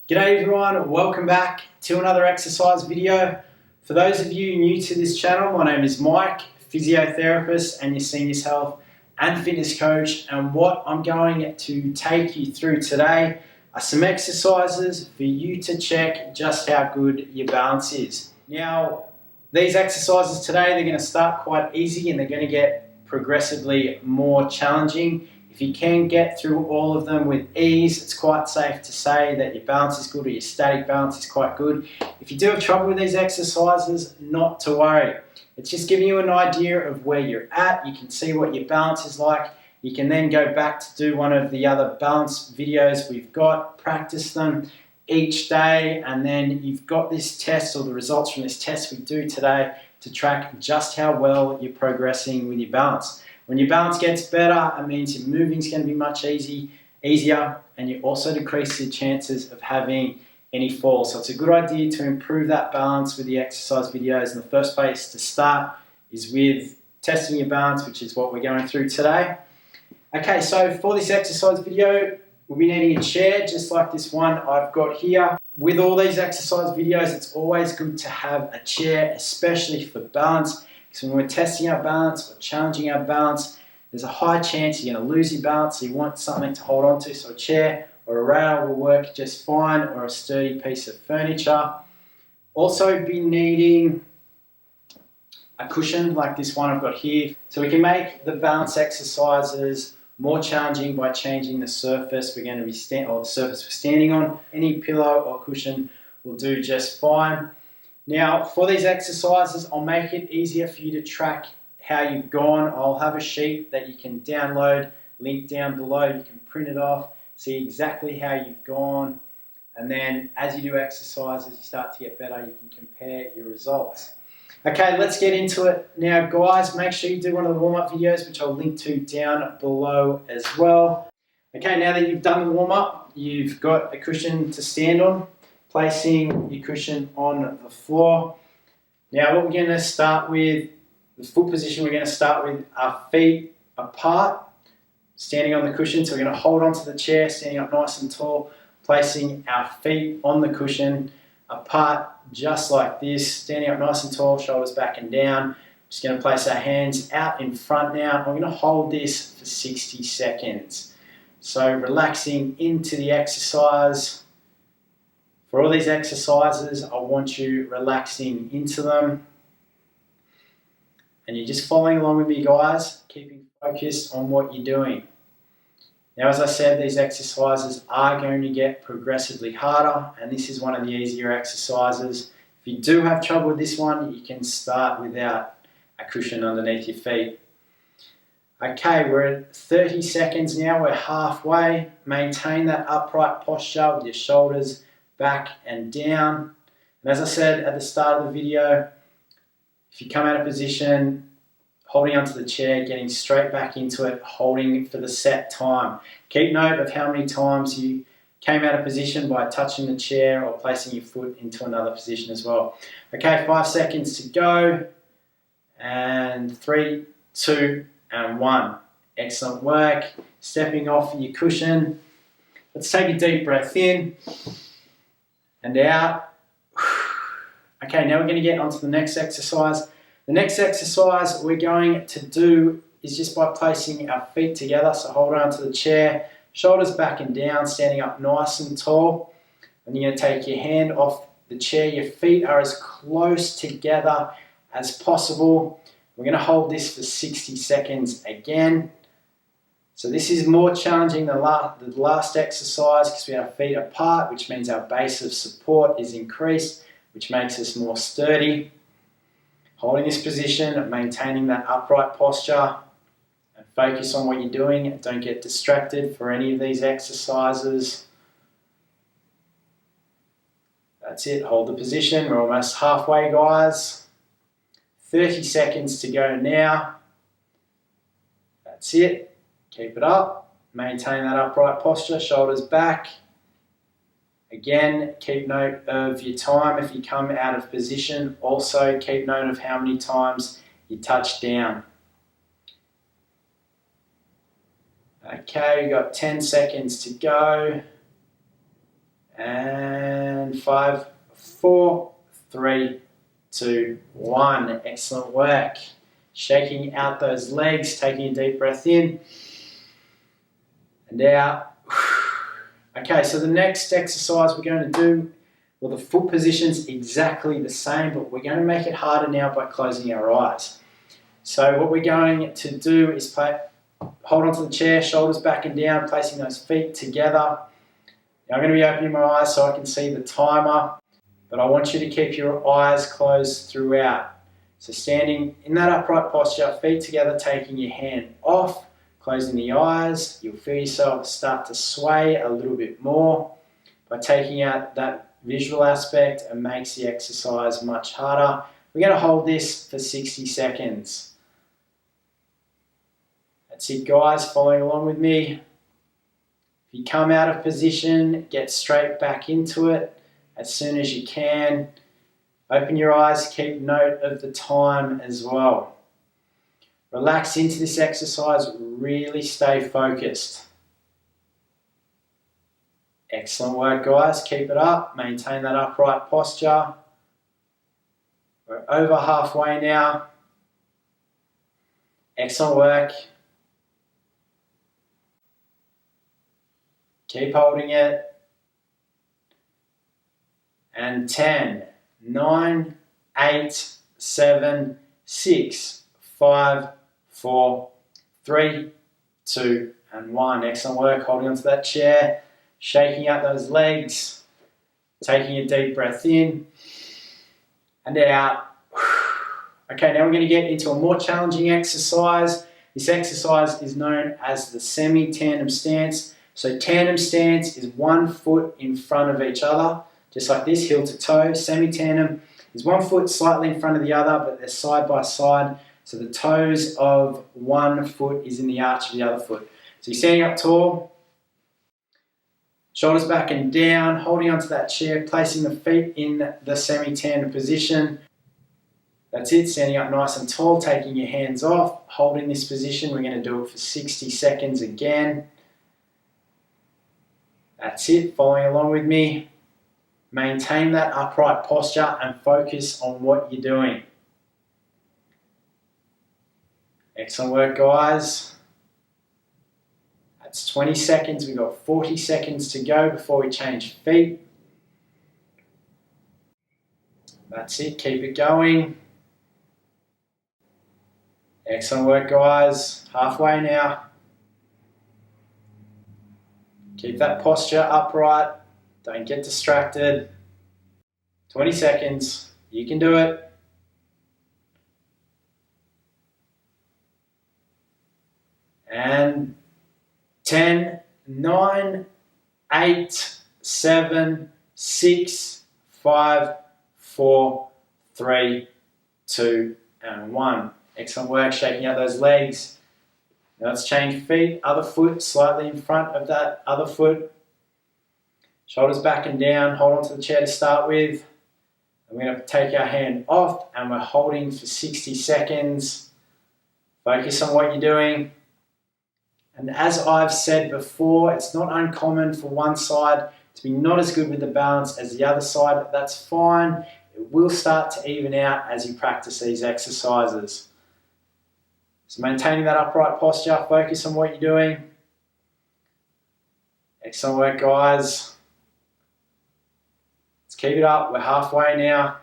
G'day everyone, welcome back to another exercise video. For those of you new to this channel, my name is Mike, physiotherapist and your senior health and fitness coach, and what I'm going to take you through today are some exercises for you to check just how good your balance is. Now, these exercises today, they're going to start quite easy and they're going to get progressively more challenging. If you can get through all of them with ease, it's quite safe to say that your balance is good or your static balance is quite good. If you do have trouble with these exercises, not to worry. It's just giving you an idea of where you're at. You can see what your balance is like. You can then go back to do one of the other balance videos we've got, practice them each day, and then you've got this test or the results from this test we do today to track just how well you're progressing with your balance. When your balance gets better, it means your moving is going to be much easier, and you also decrease your chances of having any falls. So it's a good idea to improve that balance with the exercise videos. And the first place to start is with testing your balance, which is what we're going through today. Okay, so for this exercise video, we'll be needing a chair just like this one I've got here. With all these exercise videos, it's always good to have a chair, especially for balance. So when we're testing our balance or challenging our balance, there's a high chance you're going to lose your balance, so you want something to hold on to. So a chair or a rail will work just fine, or a sturdy piece of furniture. Also be needing a cushion like this one I've got here. So we can make the balance exercises more challenging by changing the surface we're going to be the surface we're standing on. Any pillow or cushion will do just fine. Now, for these exercises, I'll make it easier for you to track how you've gone. I'll have a sheet that you can download, link down below. You can print it off, see exactly how you've gone. And then as you do exercises, you start to get better, you can compare your results. Okay, let's get into it. Now, guys, make sure you do one of the warm-up videos, which I'll link to down below as well. Okay, now that you've done the warm-up, you've got a cushion to stand on. Placing your cushion on the floor. Now what we're going to start with, the foot position, we're going to start with our feet apart, standing on the cushion. So we're going to hold onto the chair, standing up nice and tall, placing our feet on the cushion apart just like this, standing up nice and tall, shoulders back and down. Just going to place our hands out in front now. I'm going to hold this for 60 seconds. So relaxing into the exercise. For all these exercises, I want you relaxing into them. And you're just following along with me, guys, keeping focused on what you're doing. Now, as I said, these exercises are going to get progressively harder, and this is one of the easier exercises. If you do have trouble with this one, you can start without a cushion underneath your feet. Okay, we're at 30 seconds now, we're halfway. Maintain that upright posture with your shoulders back and down. And as I said at the start of the video, if you come out of position, holding onto the chair, getting straight back into it, holding for the set time. Keep note of how many times you came out of position by touching the chair or placing your foot into another position as well. Okay, 5 seconds to go. And 3, 2, and 1. Excellent work. Stepping off your cushion. Let's take a deep breath in and out. Okay, now we're going to get onto the next exercise. The next exercise we're going to do is just by placing our feet together. So hold on to the chair, shoulders back and down, standing up nice and tall. And you're going to take your hand off the chair. Your feet are as close together as possible. We're going to hold this for 60 seconds again. So this is more challenging than the last exercise because we have our feet apart, which means our base of support is increased, which makes us more sturdy. Holding this position, maintaining that upright posture, and focus on what you're doing. Don't get distracted for any of these exercises. That's it, hold the position. We're almost halfway, guys. 30 seconds to go now. That's it. Keep it up, maintain that upright posture, shoulders back. Again, keep note of your time if you come out of position. Also, keep note of how many times you touch down. Okay, we've got 10 seconds to go. And 5, 4, 3, 2, 1. Excellent work. Shaking out those legs, taking a deep breath in and out. Okay, so the next exercise we're going to do, well, the foot position's exactly the same, but we're going to make it harder now by closing our eyes. So what we're going to do is hold onto the chair, shoulders back and down, placing those feet together. Now I'm going to be opening my eyes so I can see the timer, but I want you to keep your eyes closed throughout. So standing in that upright posture, feet together, taking your hand off, closing the eyes, you'll feel yourself start to sway a little bit more. By taking out that visual aspect, it makes the exercise much harder. We're going to hold this for 60 seconds. That's it, guys, following along with me. If you come out of position, get straight back into it as soon as you can. Open your eyes, keep note of the time as well. Relax into this exercise, really stay focused. Excellent work, guys. Keep it up, maintain that upright posture. We're over halfway now. Excellent work. Keep holding it. And 10, 9, 8, 7, 6, 5, 4, 3, 2, and 1. Excellent work. Holding onto that chair, shaking out those legs, taking a deep breath in and out. Okay, now we're going to get into a more challenging exercise. This exercise is known as the semi-tandem stance. So tandem stance is one foot in front of each other, just like this, heel to toe. Semi-tandem is one foot slightly in front of the other, but they're side by side. So the toes of one foot is in the arch of the other foot. So you're standing up tall, shoulders back and down, holding onto that chair, placing the feet in the semi-tandem position. That's it, standing up nice and tall, taking your hands off, holding this position. We're going to do it for 60 seconds again. That's it, following along with me. Maintain that upright posture and focus on what you're doing. Excellent work, guys. That's 20 seconds. We've got 40 seconds to go before we change feet. That's it, keep it going. Excellent work, guys. Halfway now. Keep that posture upright. Don't get distracted. 20 seconds. You can do it. And 10, 9, 8, 7, 6, 5, 4, 3, 2, and 1. Excellent work, shaking out those legs. Now let's change feet. Other foot slightly in front of that other foot. Shoulders back and down. Hold onto the chair to start with. And we're going to take our hand off and we're holding for 60 seconds. Focus on what you're doing. And as I've said before, it's not uncommon for one side to be not as good with the balance as the other side. That's fine. It will start to even out as you practice these exercises. So maintaining that upright posture, focus on what you're doing. Excellent work, guys. Let's keep it up. We're halfway now.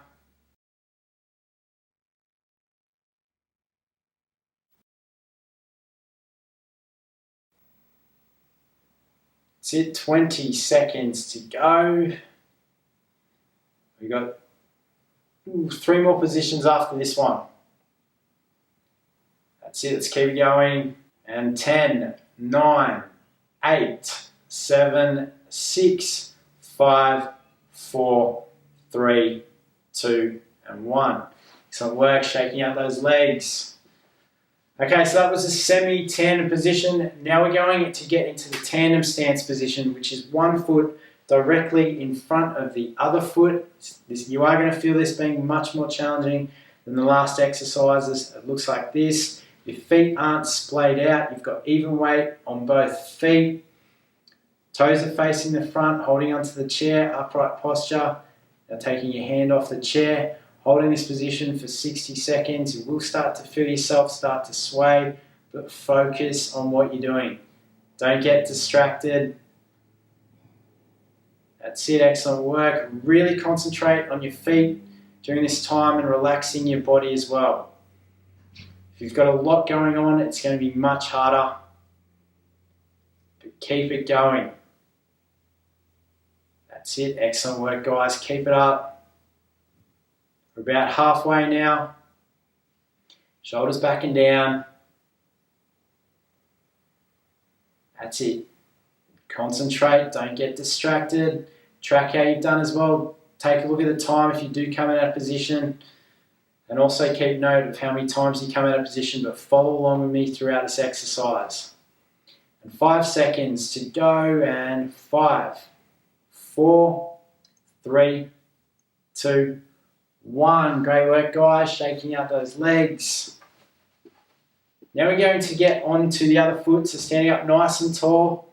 That's it, 20 seconds to go. We've got 3 more positions after this one. That's it, let's keep it going. And 10, 9, 8, 7, 6, 5, 4, 3, 2, and 1. Excellent work, shaking out those legs. Okay, so that was a semi-tandem position. Now we're going to get into the tandem stance position, which is one foot directly in front of the other foot. You are going to feel this being much more challenging than the last exercises. It looks like this. Your feet aren't splayed out. You've got even weight on both feet. Toes are facing the front, holding onto the chair, upright posture. Now taking your hand off the chair, holding this position for 60 seconds. You will start to feel yourself start to sway, but focus on what you're doing. Don't get distracted. That's it, excellent work. Really concentrate on your feet during this time and relaxing your body as well. If you've got a lot going on, it's going to be much harder, but keep it going. That's it, excellent work guys, keep it up. We're about halfway now. Shoulders back and down. That's it. Concentrate, don't get distracted. Track how you've done as well. Take a look at the time if you do come out of position. And also keep note of how many times you come out of position, but follow along with me throughout this exercise. And 5 seconds to go, and 5, 4, 3, 2, 1. Great work guys, shaking out those legs. Now we're going to get onto the other foot, so standing up nice and tall,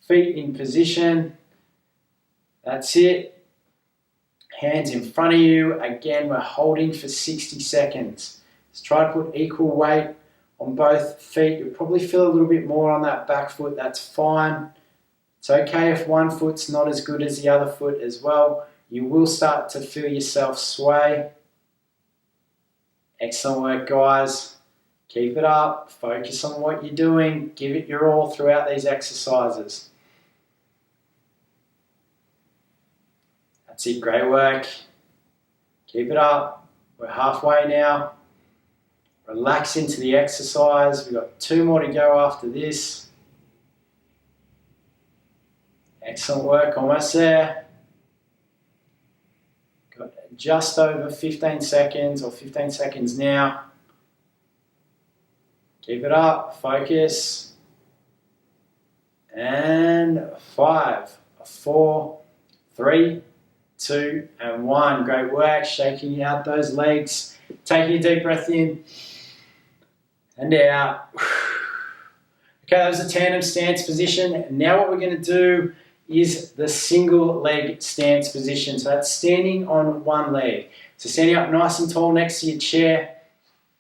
feet in position. That's it. Hands in front of you. Again, we're holding for 60 seconds. Just try to put equal weight on both feet. You'll probably feel a little bit more on that back foot. That's fine. It's okay if one foot's not as good as the other foot as well. You will start to feel yourself sway. Excellent work, guys. Keep it up. Focus on what you're doing. Give it your all throughout these exercises. That's it, great work. Keep it up. We're halfway now. Relax into the exercise. We've got 2 more to go after this. Excellent work, almost there. Got just over 15 seconds or 15 seconds now. Keep it up, focus. And 5, 4, 3, 2, and 1. Great work, shaking out those legs. Taking a deep breath in and out. Okay, that was a tandem stance position. Now what we're going to do is the single leg stance position. So that's standing on one leg. So standing up nice and tall next to your chair,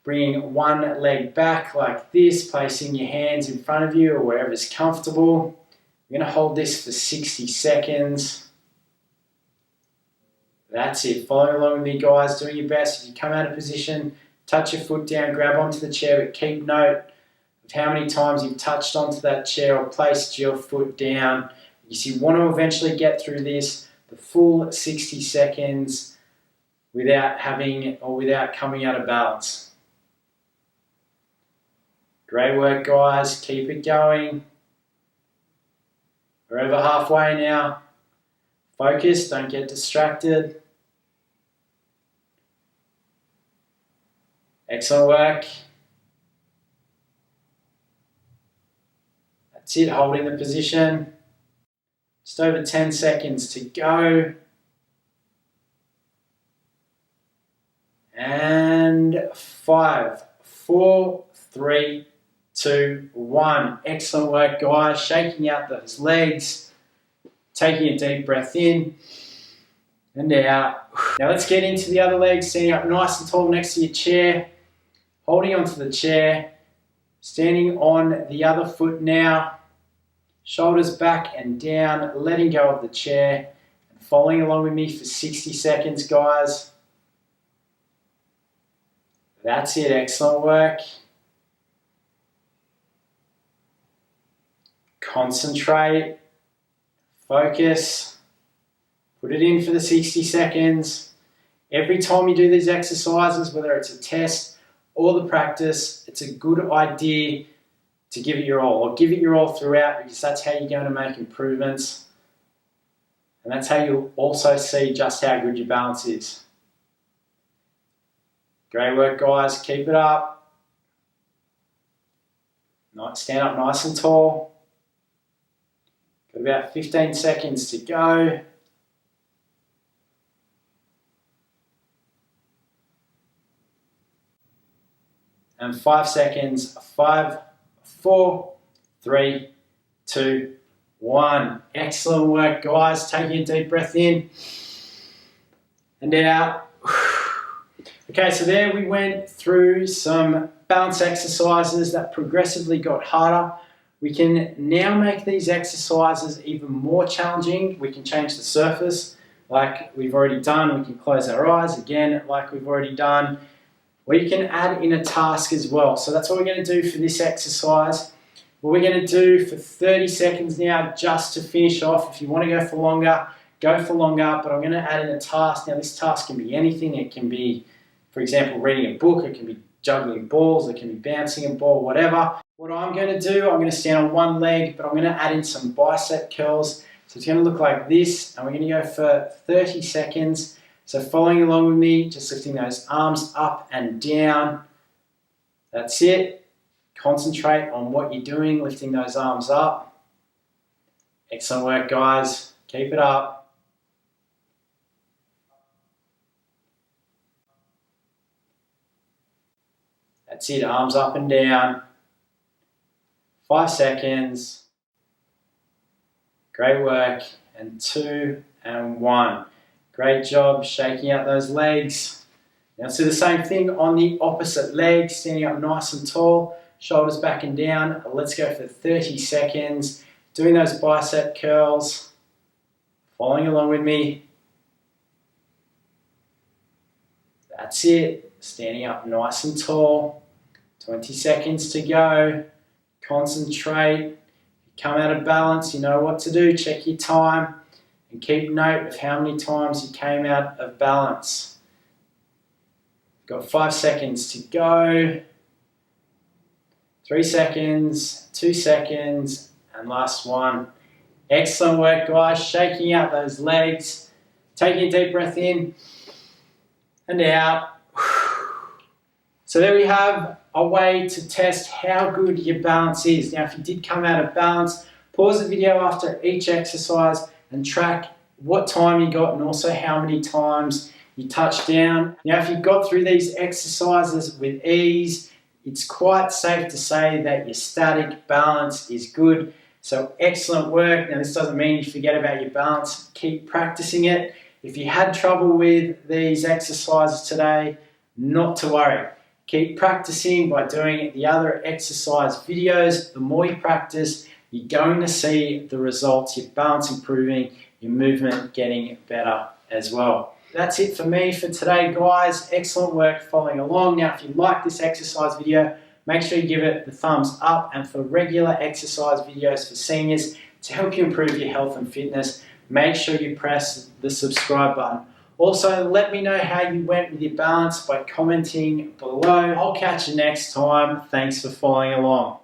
bringing one leg back like this, placing your hands in front of you or wherever is comfortable. We're going to hold this for 60 seconds. That's it. Following along with me, guys. Doing your best. If you come out of position, touch your foot down, grab onto the chair, but keep note of how many times you've touched onto that chair or placed your foot down. You want to eventually get through this, the full 60 seconds without coming out of balance. Great work, guys. Keep it going. We're over halfway now. Focus, don't get distracted. Excellent work. That's it, holding the position. Just over 10 seconds to go. And 5, 4, 3, 2, 1. Excellent work, guys. Shaking out those legs. Taking a deep breath in and out. Now let's get into the other leg. Standing up nice and tall next to your chair. Holding onto the chair. Standing on the other foot now. Shoulders back and down. Letting go of the chair. And following along with me for 60 seconds, guys. That's it. Excellent work. Concentrate. Focus. Put it in for the 60 seconds. Every time you do these exercises, whether it's a test or the practice, it's a good idea to give it your all, or give it your all throughout, because that's how you're going to make improvements. And that's how you'll also see just how good your balance is. Great work, guys. Keep it up. Stand up nice and tall. Got about 15 seconds to go. And 5 seconds. 5, 4, 3, 2, 1. Excellent work, guys. Taking a deep breath in and out. Okay, so there we went through some balance exercises that progressively got harder. We can now make these exercises even more challenging. We can change the surface like we've already done. We can close our eyes again like we've already done. We can add in a task as well. So that's what we're going to do for this exercise. What we're going to do for 30 seconds now just to finish off. If you want to go for longer, go for longer, but I'm going to add in a task. Now this task can be anything. It can be, for example, reading a book. It can be juggling balls. It can be bouncing a ball, whatever. What I'm going to do, I'm going to stand on one leg, but I'm going to add in some bicep curls. So it's going to look like this, and we're going to go for 30 seconds. So following along with me, just lifting those arms up and down. That's it. Concentrate on what you're doing, lifting those arms up. Excellent work, guys. Keep it up. That's it, arms up and down. 5 seconds. Great work. And 2 and 1. Great job shaking out those legs. Now let's do the same thing on the opposite leg, standing up nice and tall, shoulders back and down. Let's go for 30 seconds, doing those bicep curls. Following along with me. That's it, standing up nice and tall. 20 seconds to go. Concentrate. If you come out of balance, you know what to do. Check your time and keep note of how many times you came out of balance. Got 5 seconds to go. 3 seconds, 2 seconds, and last one. Excellent work, guys. Shaking out those legs. Taking a deep breath in and out. So there we have a way to test how good your balance is. Now, if you did come out of balance, pause the video after each exercise and track what time you got and also how many times you touched down. Now, if you got through these exercises with ease, it's quite safe to say that your static balance is good. So excellent work. Now, this doesn't mean you forget about your balance. Keep practicing it. If you had trouble with these exercises today, not to worry. Keep practicing by doing the other exercise videos. The more you practice, you're going to see the results, your balance improving, your movement getting better as well. That's it for me for today, guys. Excellent work following along. Now, if you like this exercise video, make sure you give it the thumbs up. And for regular exercise videos for seniors to help you improve your health and fitness, make sure you press the subscribe button. Also, let me know how you went with your balance by commenting below. I'll catch you next time. Thanks for following along.